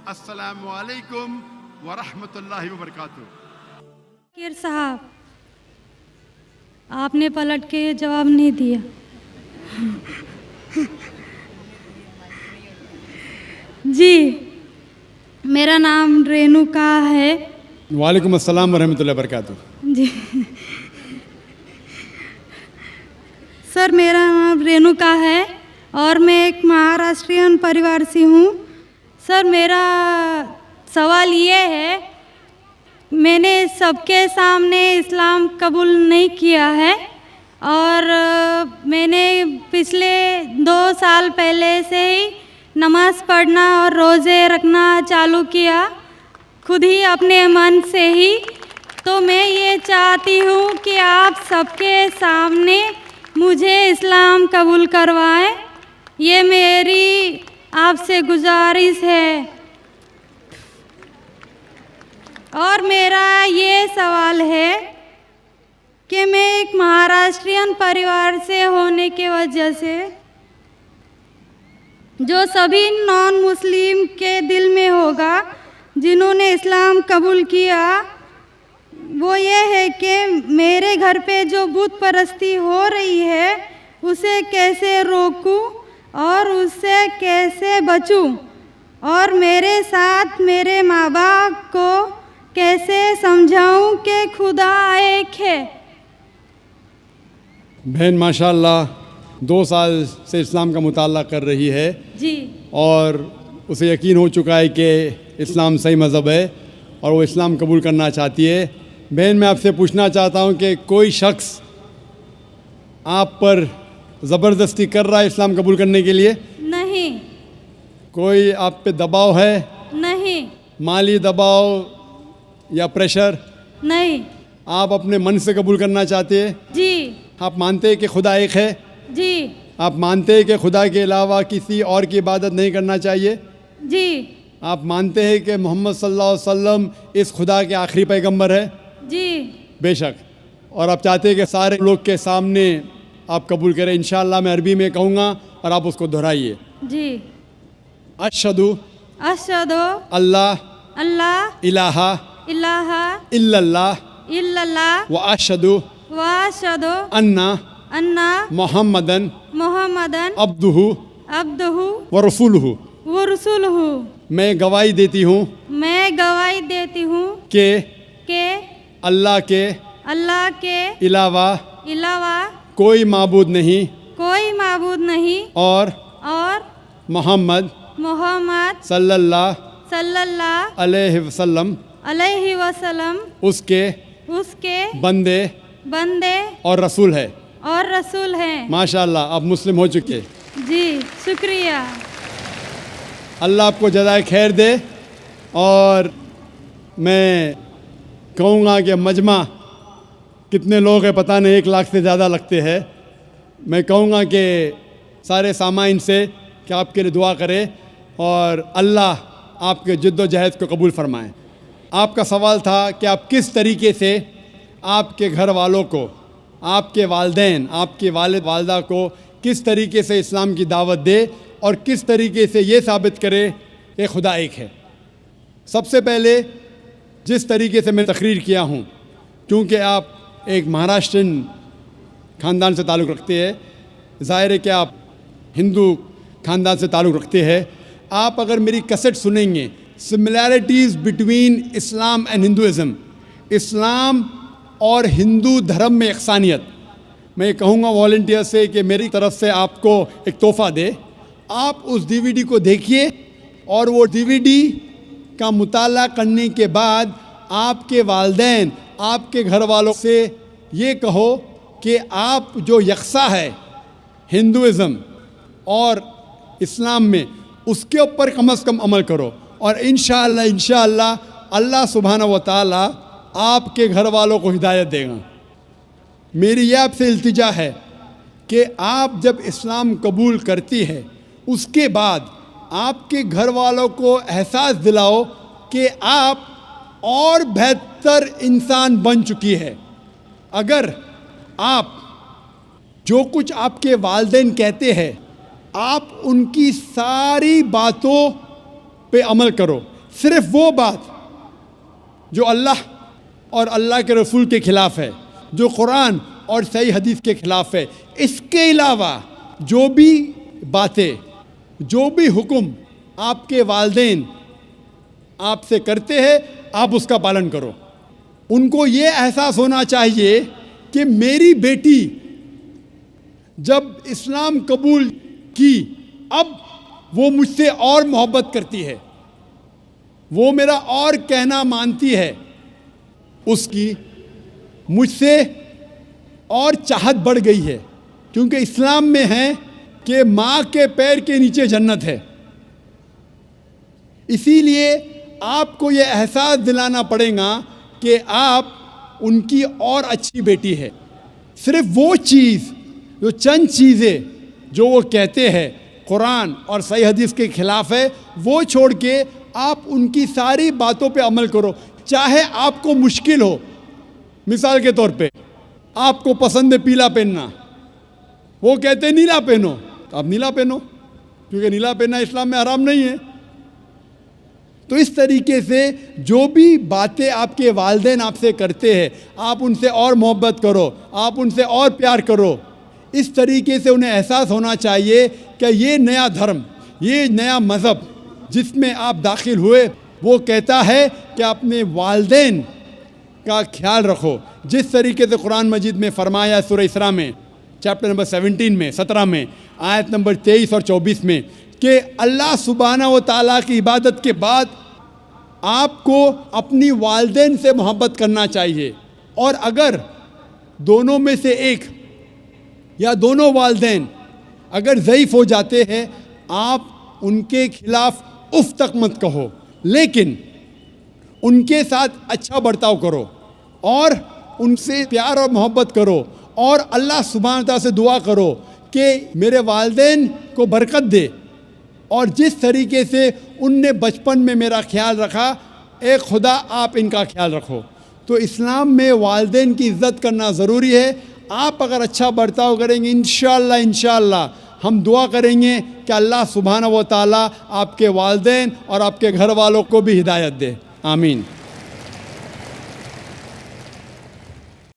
السلام علیکم ورحمۃ اللہ وبرکاتہ۔ کیر صاحب، آپ نے پلٹ کے جواب نہیں دیا۔ جی، میرا نام رینوکا ہے۔ وعلیکم السلام ورحمۃ اللہ وبرکاتہ۔ جی سر، میرا نام رینوکا ہے اور میں ایک مہاراشٹرین پریوار سے ہوں۔ سر، میرا سوال یہ ہے، میں نے سب کے سامنے اسلام قبول نہیں کیا ہے اور میں نے پچھلے 2 سال پہلے سے ہی نماز پڑھنا اور روزے رکھنا چالو کیا، خود ہی اپنے من سے ہی۔ تو میں یہ چاہتی ہوں کہ آپ سب کے سامنے مجھے اسلام قبول کروائیں، یہ میری آپ سے گزارش ہے۔ اور میرا یہ سوال ہے کہ میں ایک مہاراشٹرین پریوار سے ہونے کی وجہ سے جو سبھی نان مسلم کے دل میں ہوگا جنہوں نے اسلام قبول کیا، وہ یہ ہے کہ میرے گھر پہ جو بت پرستی ہو رہی ہے اسے کیسے روکوں اور اس سے کیسے بچوں، اور میرے ساتھ میرے ماں باپ کو کیسے سمجھاؤں کہ خدا ایک ہے۔ بہن ماشاء اللہ 2 سال سے اسلام کا مطالعہ کر رہی ہے جی، اور اسے یقین ہو چکا ہے کہ اسلام صحیح مذہب ہے اور وہ اسلام قبول کرنا چاہتی ہے۔ بہن، میں آپ سے پوچھنا چاہتا ہوں کہ کوئی شخص آپ پر زبردستی کر رہا ہے اسلام قبول کرنے کے لیے؟ نہیں، کوئی آپ پہ دباؤ ہے؟ نہیں، مالی دباؤ یا پریشر؟ نہیں۔ آپ اپنے من سے قبول کرنا چاہتے ہیں؟ جی، آپ مانتے ہیں کہ خدا ایک ہے؟ جی، آپ مانتے ہیں کہ خدا کے علاوہ کسی اور کی عبادت نہیں کرنا چاہیے؟ جی، آپ مانتے ہیں کہ محمد صلی اللہ علیہ وسلم اس خدا کے آخری پیغمبر ہے؟ جی، بے شک۔ اور آپ چاہتے ہیں کہ سارے لوگ کے سامنے آپ قبول کریں؟ انشاءاللہ میں عربی میں کہوں گا اور آپ اس کو دہرائیے۔ جی۔ اشہدو اشہدو اللہ اللہ الہ الہ الا اللہ الا اللہ و اشہدو واشہدو انا انا محمدن محمدن عبدہ عبدہ ورسولہ۔ ورسولہ۔ میں گواہی دیتی ہوں میں گواہی دیتی ہوں کہ اللہ کے کے علاوہ علاوہ کوئی معبود نہیں کوئی معبود نہیں اور اور محمد محمد صلی اللہ صلی اللہ علیہ وسلم علیہ وسلم اس کے بندے اور رسول ہے۔ اور رسول ہیں۔ ماشاءاللہ، آپ مسلم ہو چکے۔ جی، شکریہ۔ اللہ آپ کو جزائے خیر دے۔ اور میں کہوں گا کہ مجمع کتنے لوگ ہیں پتہ نہیں، 1 لاکھ سے زیادہ لگتے ہیں۔ میں کہوں گا کہ سارے سامعین سے کہ آپ کے لیے دعا کرے اور اللہ آپ کے جد و جہد کو قبول فرمائیں۔ آپ کا سوال تھا کہ آپ کس طریقے سے آپ کے گھر والوں کو، آپ کے والدین، آپ کے والد والدہ کو کس طریقے سے اسلام کی دعوت دے اور کس طریقے سے یہ ثابت کرے کہ خدا ایک ہے۔ سب سے پہلے جس طریقے سے میں تقریر کیا ہوں، کیونکہ آپ ایک مہاراشٹرین خاندان سے تعلق رکھتے ہیں، ظاہر ہے کہ آپ ہندو خاندان سے تعلق رکھتے ہیں، آپ اگر میری کیسٹ سنیں گے similarities between Islam and Hinduism, Islam اور ہندو دھرم میں یکسانیت، میں کہوں گا والنٹیئر سے کہ میری طرف سے آپ کو ایک تحفہ دے، آپ اس ڈی وی ڈی کو دیکھیے اور وہ ڈی وی ڈی کا مطالعہ کرنے کے بعد آپ کے والدین، آپ کے گھر والوں سے یہ کہو کہ آپ جو یکساں ہے ہندوازم اور اسلام میں، اس کے اوپر کم از کم عمل کرو، اور انشاءاللہ اللہ سبحانہ و تعالی آپ کے گھر والوں کو ہدایت دے گا۔ میری یہ آپ سے التجا ہے کہ آپ جب اسلام قبول کرتی ہے اس کے بعد آپ کے گھر والوں کو احساس دلاؤ کہ آپ اور بہتر انسان بن چکی ہے۔ اگر آپ جو کچھ آپ کے والدین کہتے ہیں آپ ان کی ساری باتوں پہ عمل کرو، صرف وہ بات جو اللہ اور اللہ کے رسول کے خلاف ہے، جو قرآن اور صحیح حدیث کے خلاف ہے، اس کے علاوہ جو بھی باتیں، جو بھی حکم آپ کے والدین آپ سے کرتے ہیں، آپ اس کا پالن کرو۔ ان کو یہ احساس ہونا چاہیے کہ میری بیٹی جب اسلام قبول کی، اب وہ مجھ سے اور محبت کرتی ہے، وہ میرا اور کہنا مانتی ہے، اس کی مجھ سے اور چاہت بڑھ گئی ہے، کیونکہ اسلام میں ہے کہ ماں کے پیر کے نیچے جنت ہے۔ اسی لیے آپ کو یہ احساس دلانا پڑے گا کہ آپ ان کی اور اچھی بیٹی ہے۔ صرف وہ چیز، جو چند چیزیں جو وہ کہتے ہیں قرآن اور صحیح حدیث کے خلاف ہے، وہ چھوڑ کے آپ ان کی ساری باتوں پہ عمل کرو، چاہے آپ کو مشکل ہو۔ مثال کے طور پہ آپ کو پسند ہے پیلا پہننا، وہ کہتے ہیں نیلا پہنو، تو آپ نیلا پہنو، کیونکہ نیلا پہننا اسلام میں حرام نہیں ہے۔ تو اس طریقے سے جو بھی باتیں آپ کے والدین آپ سے کرتے ہیں، آپ ان سے اور محبت کرو، آپ ان سے اور پیار کرو۔ اس طریقے سے انہیں احساس ہونا چاہیے کہ یہ نیا دھرم، یہ نیا مذہب جس میں آپ داخل ہوئے، وہ کہتا ہے کہ اپنے والدین کا خیال رکھو، جس طریقے سے قرآن مجید میں فرمایا سورہ اسراء میں چیپٹر نمبر 17 میں آیت نمبر 23 اور 24 میں کہ اللہ سبحانہ و تعالیٰ کی عبادت کے بعد آپ کو اپنی والدین سے محبت کرنا چاہیے، اور اگر دونوں میں سے ایک یا دونوں والدین اگر ضعیف ہو جاتے ہیں، آپ ان کے خلاف اف تک مت کہو، لیکن ان کے ساتھ اچھا برتاؤ کرو اور ان سے پیار اور محبت کرو، اور اللہ سبحانہ تعالیٰ سے دعا کرو کہ میرے والدین کو برکت دے، اور جس طریقے سے ان نے بچپن میں میرا خیال رکھا، اے خدا آپ ان کا خیال رکھو۔ تو اسلام میں والدین کی عزت کرنا ضروری ہے۔ آپ اگر اچھا برتاؤ کریں گے، انشاءاللہ ہم دعا کریں گے کہ اللہ سبحانہ و تعالیٰ آپ کے والدین اور آپ کے گھر والوں کو بھی ہدایت دے۔ آمین۔